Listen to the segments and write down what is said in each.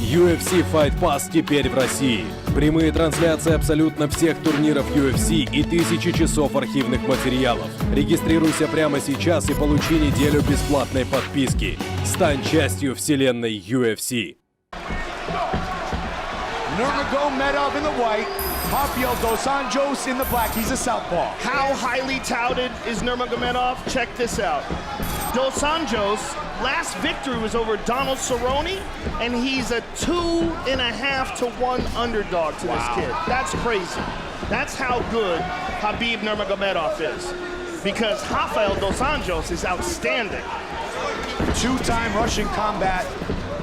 UFC Fight Pass теперь в России. Прямые трансляции абсолютно всех турниров UFC и тысячи часов архивных материалов. Регистрируйся прямо сейчас и получи неделю бесплатной подписки. Стань частью вселенной UFC. Nurmagomedov in the white, Rafael Dos Anjos in the black. He's a southpaw. How highly touted is Nurmagomedov? Check this out. Dos Anjos' last victory was over Donald Cerrone, and he's a 2.5 to 1 underdog to this kid. That's crazy. That's how good Khabib Nurmagomedov is. Because Rafael Dos Anjos is outstanding. Two-time Russian combat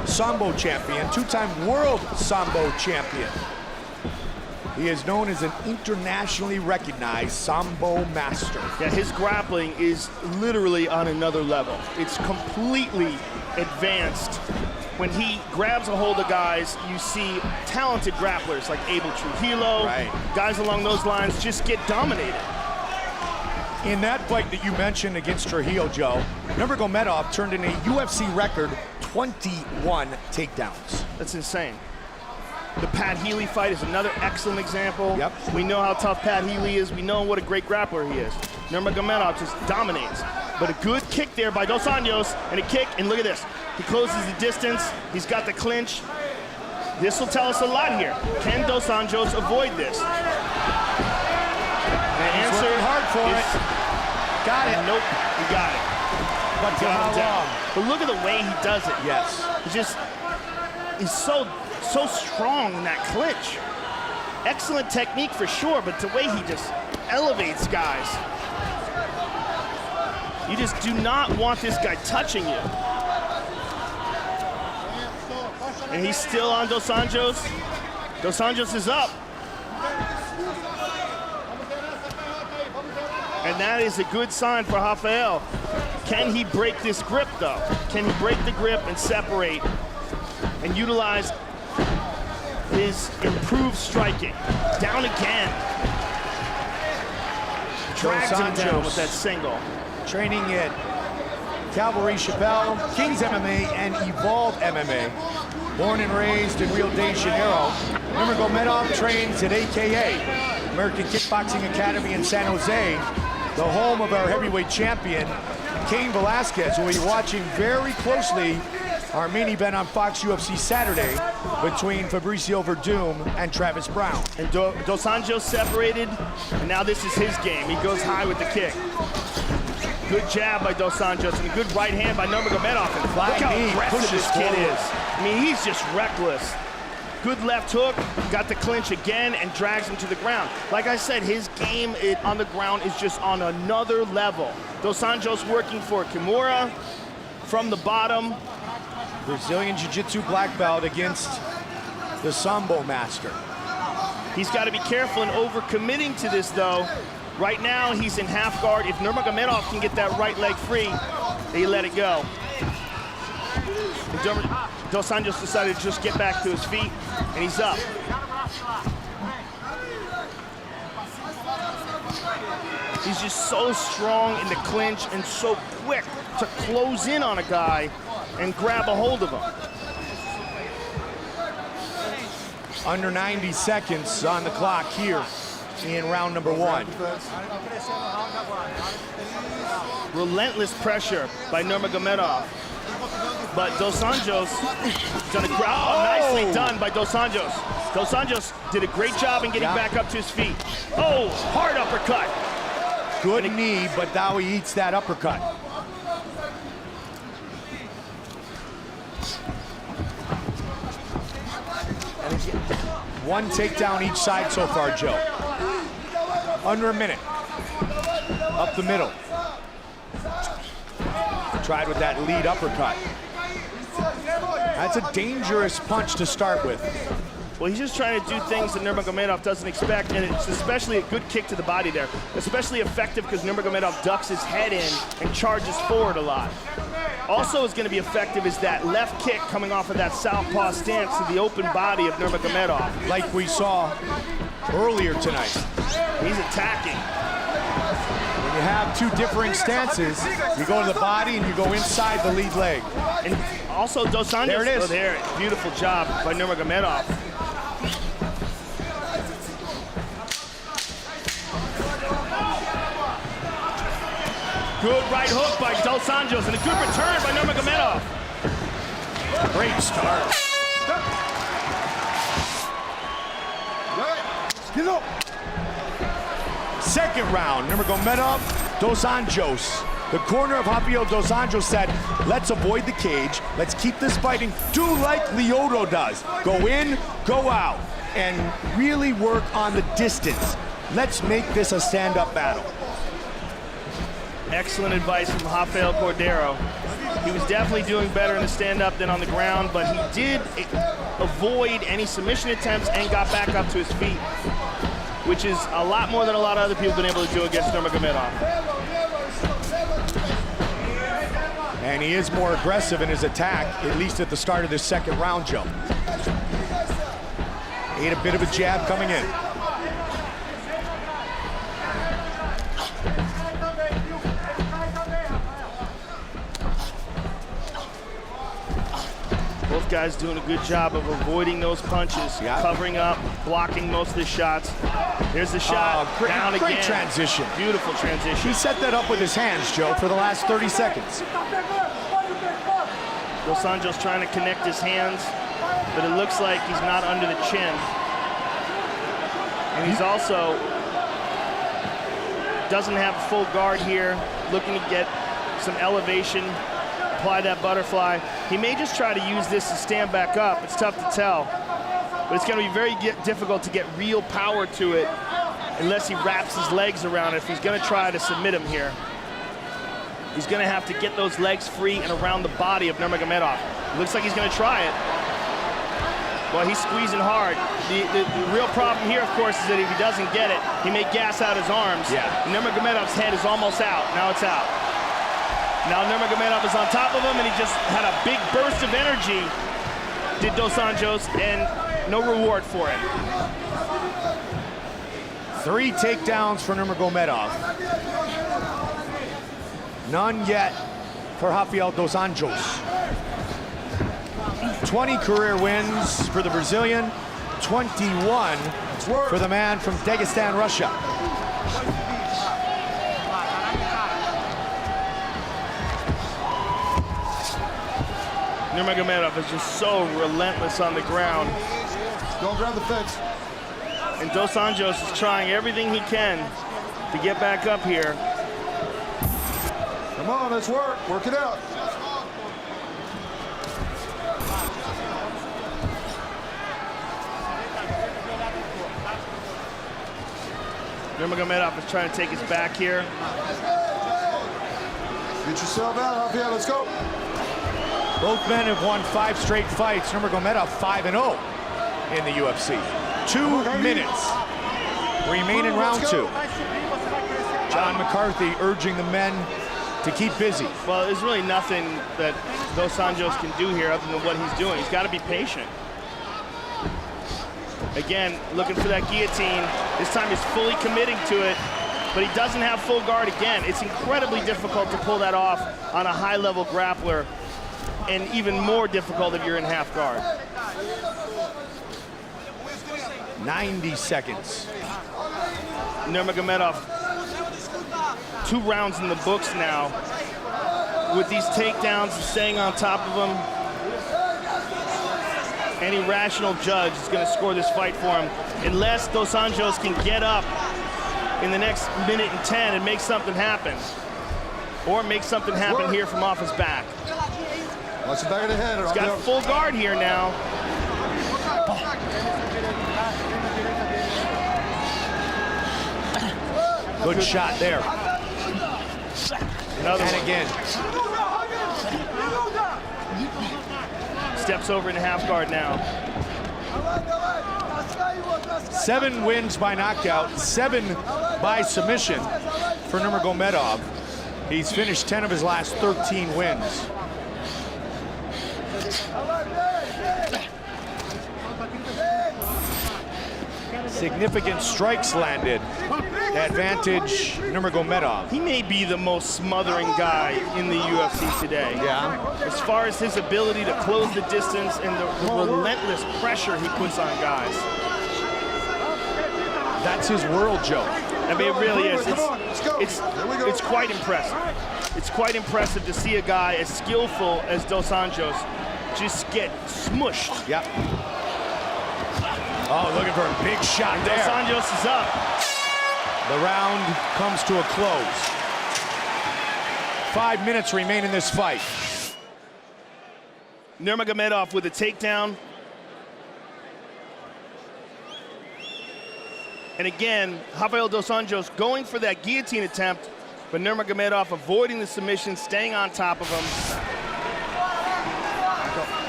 Sambo champion, two-time world Sambo champion. He is known as an internationally recognized Sambo master. Yeah, his grappling is literally on another level. It's completely advanced. When he grabs a hold of guys, you see talented grapplers like Abel Trujillo, guys along those lines just get dominated. In that fight that you mentioned against Trujillo, Joe, Nurmagomedov turned in a UFC record 21 takedowns. That's insane. The Pat Healy fight is another excellent example. Yep. We know how tough Pat Healy is. We know what a great grappler he is. Nurmagomedov just dominates. But a good kick there by Dos Anjos, and a kick, and look at this. He closes the distance. He's got the clinch. This will tell us a lot here. Can Dos Anjos avoid this? The answer working hard for it. Got it. Nope, he got it. But for how long? But look at the way he does it. Yes. He's so strong in that clinch. Excellent technique for sure, but the way he just elevates guys. You just do not want this guy touching you. And he's still on Dos Anjos. Dos Anjos is up. And that is a good sign for Rafael. Can he break this grip, though? Can he break the grip and separate and utilize his improved striking? Down again. Drags him down with that single. Training at Calvary Chappelle, Kings MMA, and Evolve MMA. Born and raised in Rio de Janeiro, Nurmagomedov trains at AKA, American Kickboxing Academy in San Jose, the home of our heavyweight champion, Cain Velasquez, who will be watching very closely our main event on Fox UFC Saturday between Fabricio Verdum and Travis Brown. And Dos Anjos separated, and now this is his game. He goes high with the kick. Good jab by Dos Anjos, and a good right hand by Nurmagomedov. And look how aggressive this kid is. I mean, he's just reckless. Good left hook, got the clinch again, and drags him to the ground. Like I said, his game on the ground is just on another level. Dos Anjos working for Kimura from the bottom. Brazilian Jiu-Jitsu black belt against the Sambo master. He's got to be careful in overcommitting to this, though. Right now, he's in half guard. If Nurmagomedov can get that right leg free, they let it go. Dos Anjos decided to just get back to his feet, and he's up. He's just so strong in the clinch and so quick to close in on a guy and grab a hold of him. Under 90 seconds on the clock here in round number 1. Relentless pressure by Nurmagomedov. But Dos Anjos done nicely done by Dos Anjos. Dos Anjos did a great job in getting back up to his feet. Oh, hard uppercut. Good knee, but now he eats that uppercut. One takedown each side so far, Joe. Under a minute. Up the middle. Tried with that lead uppercut. That's a dangerous punch to start with. Well, he's just trying to do things that Nurmagomedov doesn't expect, and it's especially a good kick to the body there. Especially effective because Nurmagomedov ducks his head in and charges forward a lot. Also is going to be effective is that left kick coming off of that southpaw stance to the open body of Nurmagomedov. Like we saw earlier tonight. He's attacking. When you have two differing stances, you go to the body and you go inside the lead leg. And Also, Dos Anjos. There it is. Oh, there. Beautiful job by Nurmagomedov. Good right hook by Dos Anjos and a good return by Nurmagomedov. Great start. Second round, Nurmagomedov, Dos Anjos. The corner of Rafael Dos Anjos said, let's avoid the cage. Let's keep this fighting. Do like Lyoto does. Go in, go out, and really work on the distance. Let's make this a stand-up battle. Excellent advice from Rafael Cordero. He was definitely doing better in the stand-up than on the ground, but he did avoid any submission attempts and got back up to his feet, which is a lot more than a lot of other people have been able to do against Nurmagomedov. And he is more aggressive in his attack, at least at the start of this second round, Joe. Ate a bit of a jab coming in. Both guys doing a good job of avoiding those punches, covering up, blocking most of the shots. There's the shot, down again. Great transition. Beautiful transition. He set that up with his hands, Joe, for the last 30 seconds. Dos Anjos trying to connect his hands, but it looks like he's not under the chin. And he's also doesn't have a full guard here, looking to get some elevation, apply that butterfly. He may just try to use this to stand back up. It's tough to tell, but it's going to be very difficult to get real power to it unless he wraps his legs around it if he's going to try to submit him here. He's going to have to get those legs free and around the body of Nurmagomedov. It looks like he's going to try it. Well, he's squeezing hard. The real problem here, of course, is that if he doesn't get it, he may gas out his arms. Yeah. Nurmagomedov's head is almost out. Now it's out. Now Nurmagomedov is on top of him, and he just had a big burst of energy, did Dos Anjos, and no reward for it. 3 takedowns for Nurmagomedov. None yet for Rafael Dos Anjos. 20 career wins for the Brazilian, 21 for the man from Dagestan, Russia. Nurmagomedov is just so relentless on the ground. Don't grab the fence. And Dos Anjos is trying everything he can to get back up here. Come on, let's work. Work it out. Nurmagomedov is trying to take his back here. Get yourself out, Rafael. Let's go. Both men have won 5 straight fights. Nurmagomedov 5-0 in the UFC. 2 minutes remain in round 2. John McCarthy urging the men to keep busy. Well, there's really nothing that Dos Anjos can do here other than what he's doing. He's got to be patient. Again, looking for that guillotine. This time he's fully committing to it, but he doesn't have full guard again. It's incredibly difficult to pull that off on a high-level grappler, and even more difficult if you're in half guard. 90 seconds. Nurmagomedov, 2 rounds in the books now. With these takedowns and staying on top of him, any rational judge is going to score this fight for him, unless Dos Anjos can get up in the next minute and 10 and make something happen. Or make something happen here from off his back. Watch the back of the head. He's got full guard here now. Good shot there. Another And one. again. Steps over into half guard now. 7 wins by knockout, 7 by submission for Nurmagomedov. He's finished 10 of his last 13 wins. Significant strikes landed Advantage, Nurmagomedov. He may be the most smothering guy in the UFC today. Yeah. As far as his ability to close the distance and the relentless pressure he puts on guys. That's his world, Joe. I mean, it really is. It's quite impressive. It's quite impressive to see a guy as skillful as Dos Anjos just get smushed. Yep. Oh, looking for a big shot there. Dos Anjos is up. The round comes to a close. 5 minutes remain in this fight. Nurmagomedov with a takedown. And again, Rafael Dos Anjos going for that guillotine attempt, but Nurmagomedov avoiding the submission, staying on top of him.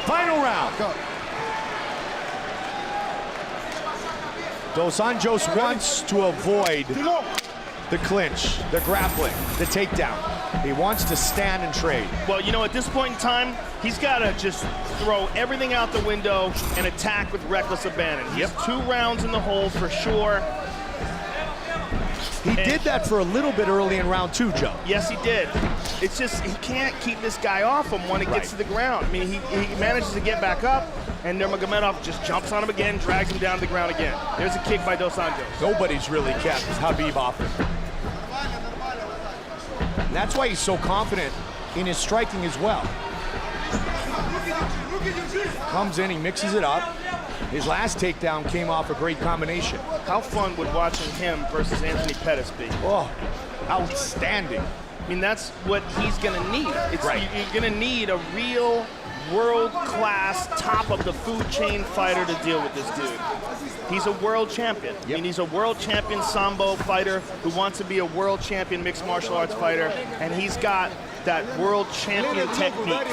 Final round. Go. Dos Anjos wants to avoid the clinch, the grappling, the takedown. He wants to stand and trade. Well, you know, at this point in time, he's got to just throw everything out the window and attack with reckless abandon. He's 2 rounds in the hole for sure. He did that for a little bit early in round 2, Joe. Yes, he did. It's just he can't keep this guy off him when it gets to the ground. I mean, he manages to get back up, and Nurmagomedov just jumps on him again, drags him down to the ground again. There's a kick by Dos Anjos. Nobody's really kept Khabib off him. And that's why he's so confident in his striking as well. Comes in, he mixes it up. His last takedown came off a great combination. How fun would watching him versus Anthony Pettis be? Oh, outstanding. I mean, that's what he's going to need. Right. You're going to need a real world-class, top-of-the-food chain fighter to deal with this dude. He's a world champion. Yep. I mean, he's a world champion Sambo fighter who wants to be a world champion mixed martial arts fighter, and he's got that world champion technique.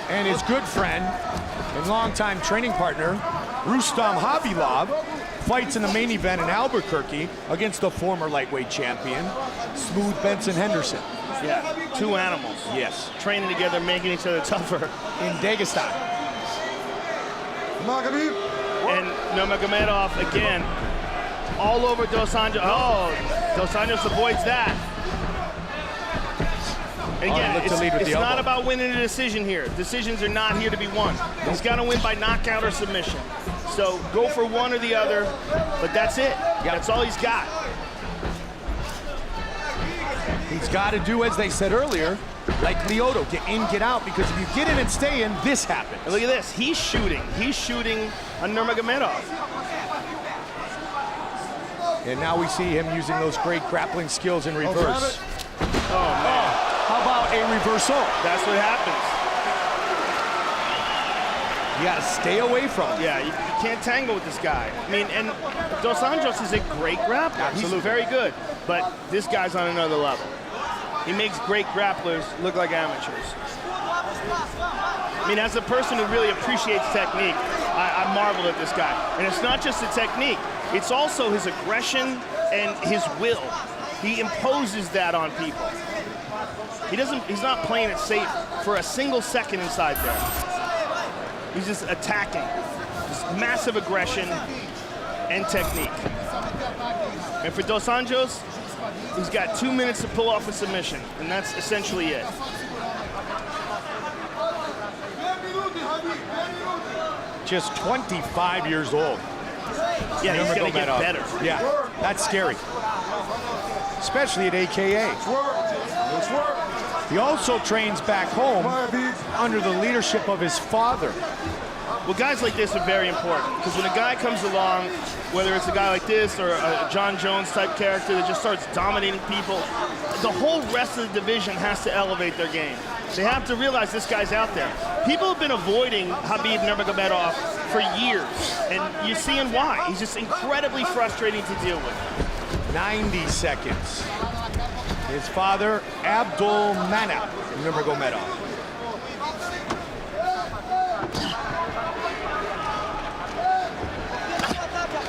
And his good friend and longtime training partner, Rustam Khabilov, fights in the main event in Albuquerque against the former lightweight champion, Smooth Benson Henderson. Yeah, 2 animals. Yes. Training together, making each other tougher. In Dagestan. Come on, Khabib. And Nurmagomedov again, all over Dos Anjos. Oh, Dos Anjos avoids that. And again, it's not about winning a decision here. Decisions are not here to be won. He's got to win by knockout or submission. So go for one or the other, but that's it. That's all he's got. He's got to do, as they said earlier, like Lyoto, get in, get out, because if you get in and stay in, this happens. And look at this, he's shooting. He's shooting on Nurmagomedov. And now we see him using those great grappling skills in reverse. Oh, man. How about a reversal? That's what happens. You got to stay away from him. Yeah, you can't tangle with this guy. I mean, and Dos Anjos is a great grappler. Absolutely. He's very good, but this guy's on another level. He makes great grapplers look like amateurs. I mean, as a person who really appreciates technique, I marvel at this guy. And it's not just the technique, it's also his aggression and his will. He imposes that on people. He's not playing it safe for a single second inside there. He's just attacking. Just massive aggression and technique. And for Dos Anjos, he's got 2 minutes to pull off a submission, and that's essentially it. Just 25 years old. Yeah, he's gonna get better. Yeah, that's scary. Especially at AKA. Let's work. He also trains back home under the leadership of his father. Well, guys like this are very important, because when a guy comes along, whether it's a guy like this or a John Jones type character that just starts dominating people, the whole rest of the division has to elevate their game. They have to realize this guy's out there. People have been avoiding Khabib Nurmagomedov for years, and you're seeing why. He's just incredibly frustrating to deal with. 90 seconds. His father, Abdul Manap Nurmagomedov.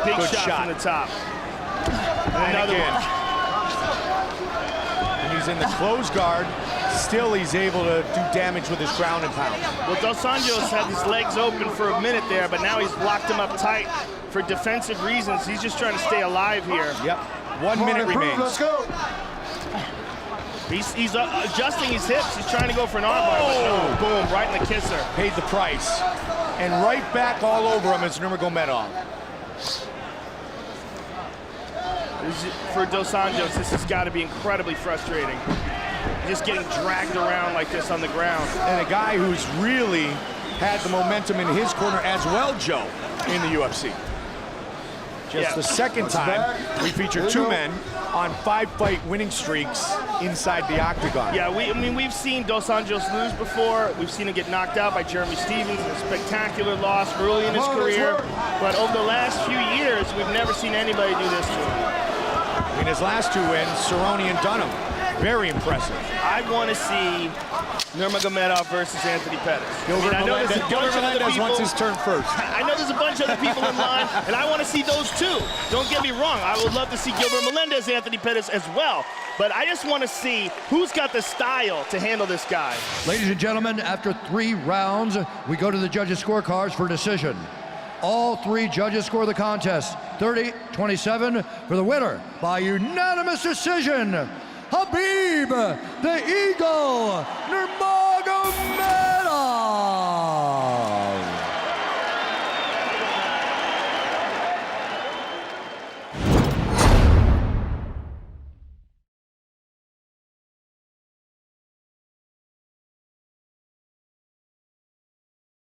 Big Good shot from the top. And Another again. one. And he's in the closed guard. Still, he's able to do damage with his ground and pound. Well, Dos Anjos had his legs open for a minute there, but now he's locked him up tight for defensive reasons. He's just trying to stay alive here. Yep. 1 minute remains. Let's go. He's adjusting his hips. He's trying to go for an armbar. Oh, boom, right in the kisser. Paid the price. And right back all over him is Nurmagomedov. For Dos Anjos, this has got to be incredibly frustrating. Just getting dragged around like this on the ground. And a guy who's really had the momentum in his corner as well, Joe, in the UFC. Just the second time we featured two men on 5-fight winning streaks inside the octagon. Yeah, we've seen Dos Anjos lose before. We've seen him get knocked out by Jeremy Stephens in a spectacular loss early in his career. But over the last few years, we've never seen anybody do this to him. In his last two wins, Cerrone and Dunham, very impressive. I want to see Nurmagomedov versus Anthony Pettis. Gilbert Melendez wants his turn first. I know there's a bunch of other people in line, and I want to see those too. Don't get me wrong. I would love to see Gilbert Melendez, Anthony Pettis as well. But I just want to see who's got the style to handle this guy. Ladies and gentlemen, after 3 rounds, we go to the judges' scorecards for decision. All 3 judges score the contest 30-27 for the winner by unanimous decision. Khabib, the Eagle, Nurmagomedov.